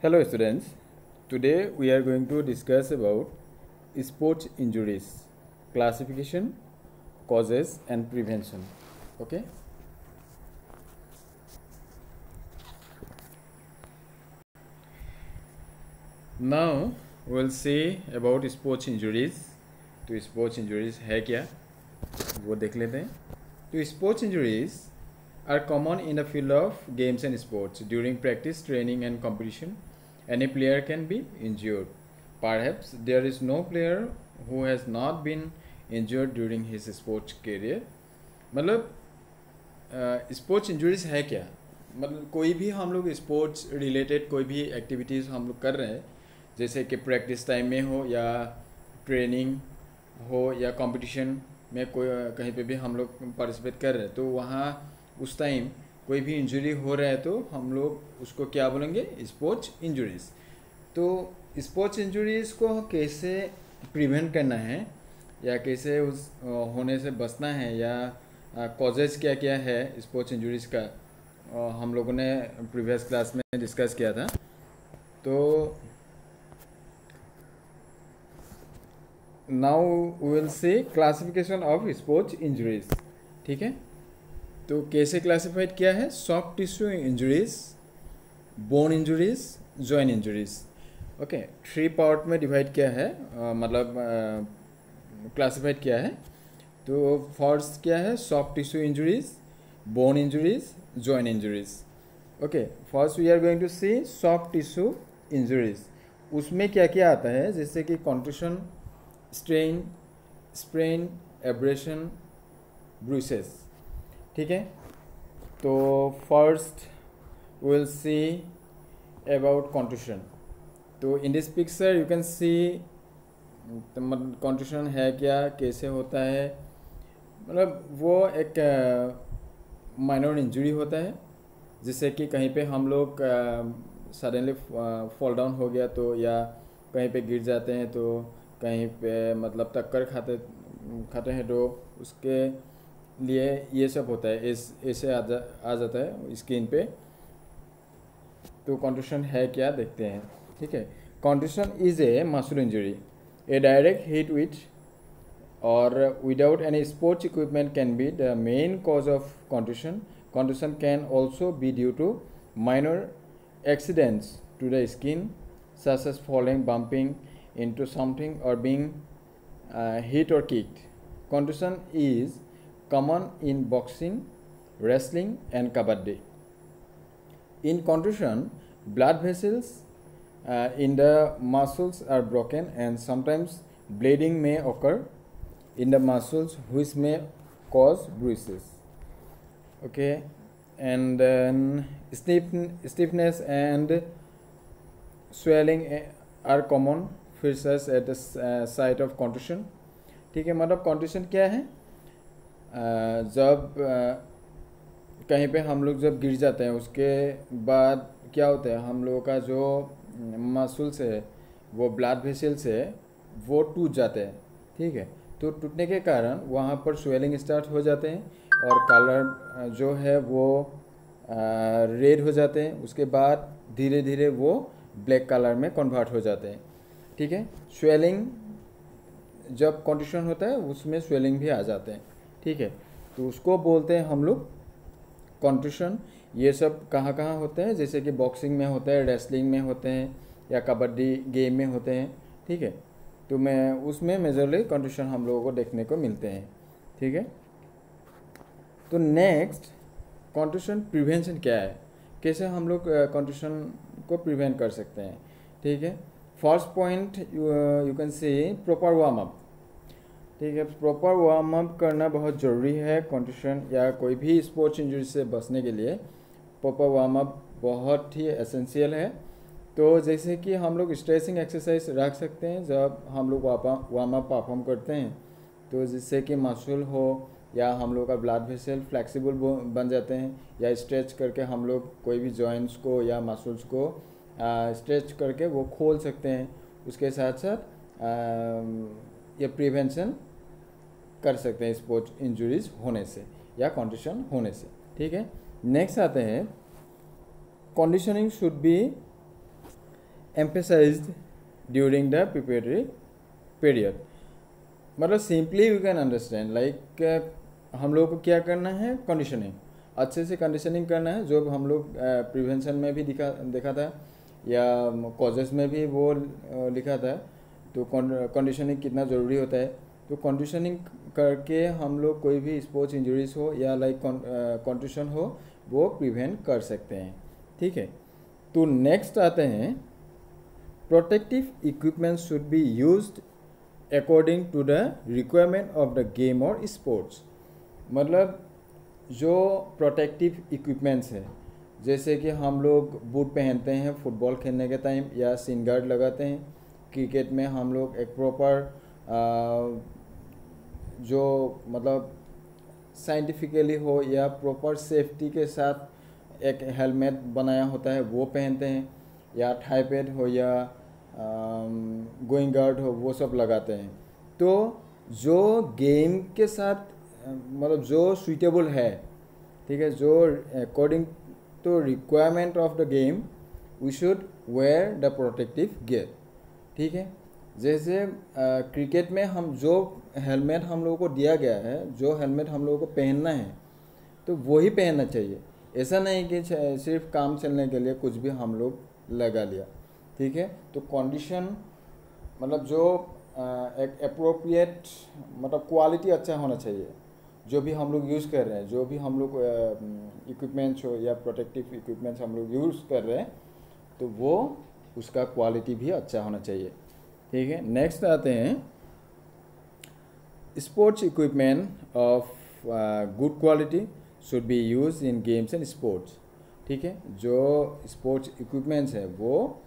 Hello students, today we are going to discuss about sports injuries, classification, causes and prevention. Okay. Now we will see about sports injuries. तो sports injuries है क्या वो देख लेते हैं. तो sports injuries are common in the field of games and sports. During practice, training and competition, any player can be injured. Perhaps there is no player who has not been injured during his sports career. मतलब sports injuries है क्या, मतलब कोई भी हम लोग sports related कोई भी एक्टिविटीज़ हम लोग कर रहे हैं, जैसे कि प्रैक्टिस टाइम में हो या ट्रेनिंग हो या कंपटीशन में कोई कहीं पे भी हम लोग पार्टिसिपेट कर रहे हैं, तो वहाँ उस टाइम कोई भी इंजरी हो रहा है तो हम लोग उसको क्या बोलेंगे, स्पोर्ट्स इंजरीज. तो स्पोर्ट्स इंजरीज को कैसे प्रिवेंट करना है या कैसे उस होने से बचना है या कॉजेज क्या क्या है स्पोर्ट्स इंजरीज का, हम लोगों ने प्रीवियस क्लास में डिस्कस किया था. तो now we will see classification of sports injuries. ठीक है, तो कैसे क्लासिफाइड किया है, soft tissue injuries, bone injuries, joint injuries. Okay, 3 part में डिवाइड किया है, मतलब क्लासिफाइड किया है. तो फर्स्ट क्या है, soft tissue injuries, bone injuries, joint injuries. Okay, first we are going to see soft tissue injuries. उसमें क्या क्या आता है, जैसे कि contusion, strain, sprain, abrasion, bruises. ठीक है, तो first will see about contusion. तो in this picture you can see contusion है क्या, कैसे होता है. मतलब वो एक माइनर इंजरी होता है, जिससे कि कहीं पे हम लोग सडनली फॉल डाउन हो गया तो, या कहीं पे गिर जाते हैं तो, कहीं पे मतलब टक्कर खाते हैं तो उसके लिए ये सब होता है, ऐसे आ जाता है स्किन पे. तो कंटूशन है क्या देखते हैं. ठीक है, contusion is a muscle injury. A direct hit with or without any sports equipment can be the main cause of contusion. Contusion can also be due to minor accidents to the skin, such as falling, bumping into something, or being hit or kicked. Contusion is common in boxing, wrestling, and kabaddi. In contusion, blood vessels in the muscles are broken, and sometimes bleeding may occur in the muscles, which may cause bruises. Okay, and then stiffness and swelling are common features at the site of contusion. ठीक है, मतलब contusion क्या है, जब कहीं पे हम लोग जब गिर जाते हैं उसके बाद क्या होता है, हम लोगों का जो मसल्स है, वो ब्लड वेसल्स है, वो टूट जाते हैं. ठीक है, तो टूटने के कारण वहाँ पर स्वेलिंग स्टार्ट हो जाते हैं, और कलर जो है वो रेड हो जाते हैं. उसके बाद धीरे धीरे वो ब्लैक कलर में कन्वर्ट हो जाते हैं. ठीक है, स्वेलिंग जब कंडीशन होता है उसमें स्वेलिंग भी आ जाते हैं. ठीक है, तो उसको बोलते हैं हम लोग कंटूशन. ये सब कहाँ कहाँ होते हैं, जैसे कि बॉक्सिंग में होता है, रेसलिंग में होते हैं, या कबड्डी गेम में होते हैं. ठीक है, तो मैं उसमें मेजरली कंटूशन हम लोगों को देखने को मिलते हैं. ठीक है, तो नेक्स्ट कंटूशन प्रिवेंशन क्या है, कैसे हम लोग कंटूशन को प्रिवेंट कर सकते हैं. ठीक है, first point you can say proper warm up. ठीक है, प्रॉपर वार्म अप करना बहुत ज़रूरी है. कंटूशन या कोई भी स्पोर्ट्स इंजरी से बचने के लिए प्रॉपर वार्म अप बहुत ही एसेंशियल है. तो जैसे कि हम लोग स्ट्रेचिंग एक्सरसाइज रख सकते हैं जब हम लोग वार्म अप परफॉर्म करते हैं, तो जिससे कि मसल हो या हम लोग का ब्लड वेसल फ्लेक्सिबल बन जाते हैं, या स्ट्रेच करके हम लोग कोई भी जॉइंट्स को या मसल्स को स्ट्रेच करके वो खोल सकते हैं. उसके साथ साथ ये प्रिवेंशन कर सकते हैं स्पोर्ट्स इंजरीज होने से या कंडीशन होने से. ठीक है, नेक्स्ट आते हैं conditioning should be emphasized during the preparatory period. मतलब simply you can understand like हम लोग को क्या करना है, कंडीशनिंग अच्छे से कंडीशनिंग करना है, जो हम लोग प्रिवेंशन में भी देखा था या कॉजेस में भी वो लिखा था। तो कंडीशनिंग कितना ज़रूरी होता है, तो कंडीशनिंग करके हम लोग कोई भी स्पोर्ट्स इंजरीज हो या लाइक कंट्यूशन हो वो प्रिवेंट कर सकते हैं। ठीक है, तो नेक्स्ट आते हैं, protective equipment should be used according to the requirement of the game और स्पोर्ट्स। मतलब जो प्रोटेक्टिव इक्विपमेंट्स है, जैसे कि हम लोग बूट पहनते हैं फुटबॉल खेलने के टाइम या शिन गार्ड लगाते हैं, क्रिकेट में हम लोग एक प्रॉपर जो मतलब साइंटिफिकली हो या प्रॉपर सेफ्टी के साथ एक हेलमेट बनाया होता है वो पहनते हैं, या थाई पैड हो या गोइंग गार्ड हो वो सब लगाते हैं। तो जो गेम के साथ मतलब जो सूटेबल है, ठीक है, जो according to requirement of the game we should wear the protective gear. ठीक है, जैसे क्रिकेट में हम जो हेलमेट हम लोगों को दिया गया है, जो हेलमेट हम लोगों को पहनना है तो वो ही पहनना चाहिए। ऐसा नहीं कि सिर्फ काम चलने के लिए कुछ भी हम लोग लगा लिया। ठीक है, तो कंडीशन मतलब जो एक अप्रोप्रिएट मतलब क्वालिटी अच्छा होना चाहिए, जो भी हम लोग यूज़ कर रहे हैं, जो भी हम लोग इक्विपमेंट्स हो या प्रोटेक्टिव इक्विपमेंट्स हम लोग यूज़ कर रहे हैं तो वो उसका क्वालिटी भी अच्छा होना चाहिए। ठीक है, नेक्स्ट आते हैं, sports equipment of good quality should be use in games and sports. ठीक है, जो स्पोर्ट्स इक्विपमेंट्स है वो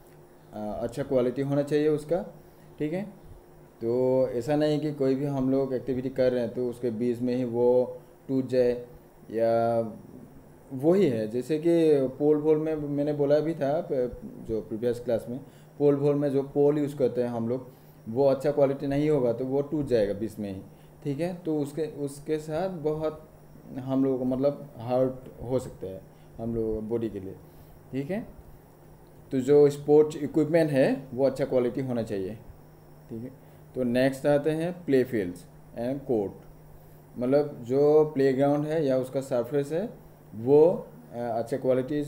अच्छा क्वालिटी होना चाहिए उसका। ठीक है, तो ऐसा नहीं कि कोई भी हम लोग एक्टिविटी कर रहे हैं तो उसके बीच में ही वो टूट जाए, या वही है जैसे कि पोल में मैंने बोला भी था जो प्रीवियस क्लास में, पोल में जो पोल यूज़ करते हैं हम लोग वो अच्छा क्वालिटी नहीं होगा तो वो टूट जाएगा बीच में ही। ठीक है, तो उसके साथ बहुत हम लोगों को मतलब हार्ट हो सकता है हम लोग बॉडी के लिए। ठीक है, तो जो स्पोर्ट्स इक्विपमेंट है वो अच्छा क्वालिटी होना चाहिए। ठीक है, तो नेक्स्ट आते हैं प्ले फील्ड्स एंड कोर्ट। मतलब जो प्लेग्राउंड है या उसका सरफेस है वो अच्छे क्वालिटी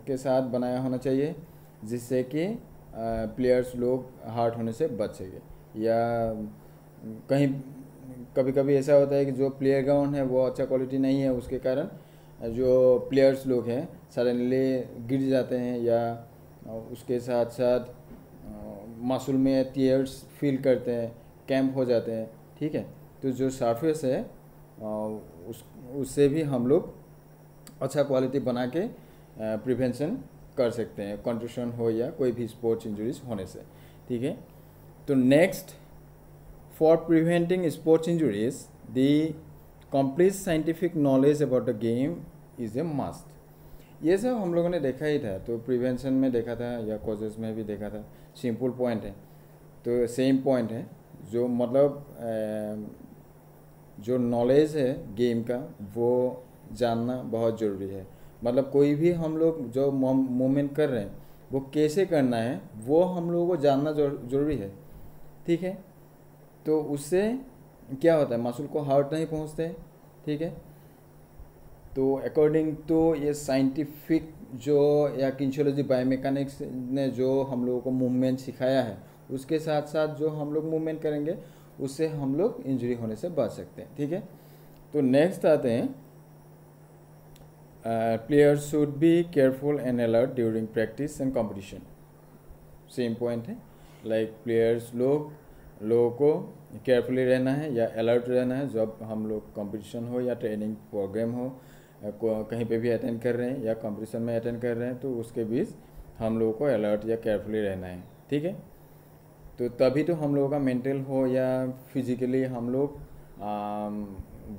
के साथ बनाया होना चाहिए, जिससे कि प्लेयर्स लोग हार्ट होने से बच सके। या कहीं कभी कभी ऐसा होता है कि जो प्लेयर ग्राउंड है वो अच्छा क्वालिटी नहीं है, उसके कारण जो प्लेयर्स लोग हैं सडनली गिर जाते हैं, या उसके साथ साथ मसल में टीयर्स फील करते हैं, कैंप हो जाते हैं। ठीक है, तो जो सरफेस है उससे भी हम लोग अच्छा क्वालिटी बना के प्रिवेंशन कर सकते हैं, कंट्यूशन हो या कोई भी स्पोर्ट्स इंजरीज होने से। ठीक है, तो next, for preventing sports injuries the complete scientific knowledge about the game is a must. ये सब हम लोगों ने देखा ही था, तो प्रिवेंशन में देखा था या कॉजेज में भी देखा था। सिंपल पॉइंट है, तो सेम पॉइंट है, जो मतलब जो नॉलेज है गेम का वो जानना बहुत ज़रूरी है। मतलब कोई भी हम लोग जो मूवमेंट कर रहे हैं वो कैसे करना है वो हम लोगों को जानना ज़रूरी है। ठीक है, तो उससे क्या होता है, मसल को हार्ट नहीं पहुंचते। ठीक है, तो अकॉर्डिंग टू ये साइंटिफिक जो या किन्शियोलॉजी बायोमेकेनिक्स ने जो हम लोगों को मूवमेंट सिखाया है, उसके साथ साथ जो हम लोग मूवमेंट करेंगे उससे हम लोग इंजरी होने से बच सकते हैं। ठीक है, तो नेक्स्ट आते हैं, players should be careful and alert during practice and competition. Same point है, लाइक प्लेयर्स लोगों को केयरफुली रहना है या अलर्ट रहना है जब हम लोग कंपटीशन हो या ट्रेनिंग प्रोग्राम हो, कहीं पे भी अटेंड कर रहे हैं या कंपटीशन में अटेंड कर रहे हैं तो उसके बीच हम लोगों को अलर्ट या केयरफुली रहना है। ठीक है, तो तभी तो हम लोगों का मेंटल हो या फिजिकली हम लोग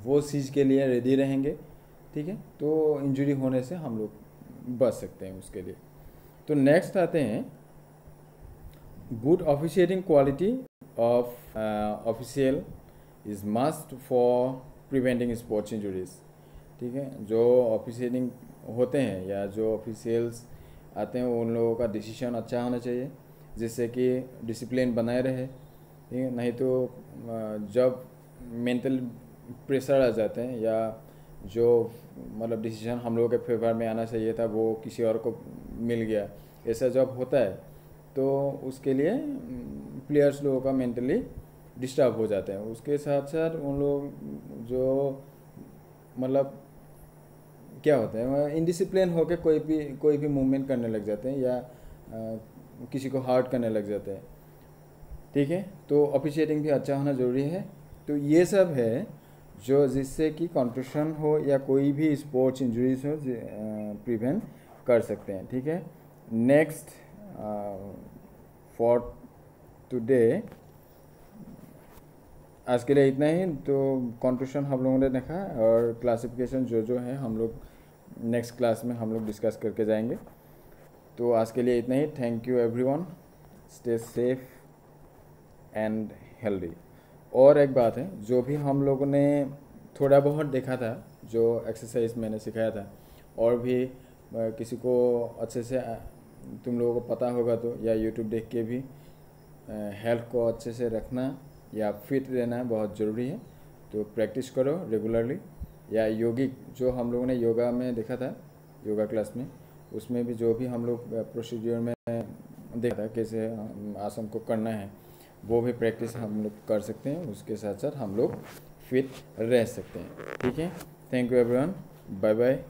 वो चीज़ के लिए रेडी रहेंगे। ठीक है, तो इंजरी होने से हम लोग बच सकते हैं उसके लिए। तो नेक्स्ट आते हैं, good officiating quality of official is must for preventing sports injuries. ठीक है, जो ऑफिशिएटिंग होते हैं या जो ऑफिशियल्स आते हैं उन लोगों का डिसीजन अच्छा होना चाहिए, जिससे कि डिसिप्लिन बनाए रहे। ठीक है, नहीं तो जब मेंटल प्रेशर आ जाते हैं या जो मतलब डिसीजन हम लोगों के फेवर में आना चाहिए था वो किसी और को मिल गया, ऐसा जब होता है तो उसके लिए प्लेयर्स लोगों का मेंटली डिस्टर्ब हो जाते हैं। उसके साथ साथ उन लोग जो मतलब क्या होता है इनडिसिप्लिन होकर कोई भी मूवमेंट करने लग जाते हैं या किसी को हर्ट करने लग जाते हैं। ठीक है, तो ऑफिशिएटिंग भी अच्छा होना ज़रूरी है। तो ये सब है जो जिससे कि कंट्यूशन हो या कोई भी स्पोर्ट्स इंजरीज हो प्रिवेंट कर सकते हैं। ठीक है, नेक्स्ट फॉर टुडे आज के लिए इतना ही। तो कंट्यूशन हम लोगों ने देखा और क्लासिफिकेशन जो है हम लोग नेक्स्ट क्लास में हम लोग डिस्कस करके जाएंगे। तो आज के लिए इतना ही। Thank you everyone, stay safe and healthy. और एक बात है, जो भी हम लोगों ने थोड़ा बहुत देखा था, जो एक्सरसाइज मैंने सिखाया था, और भी किसी को अच्छे से तुम लोगों को पता होगा तो, या यूट्यूब देख के भी हेल्थ को अच्छे से रखना या फिट रहना बहुत ज़रूरी है। तो प्रैक्टिस करो रेगुलरली। या योगिक जो हम लोगों ने योगा में देखा था, योगा क्लास में, उसमें भी जो भी हम लोग प्रोसीड्यूर में देखा था कैसे आसन को करना है, वो भी प्रैक्टिस हम लोग कर सकते हैं। उसके साथ साथ हम लोग फिट रह सकते हैं। ठीक है, thank you everyone, bye bye.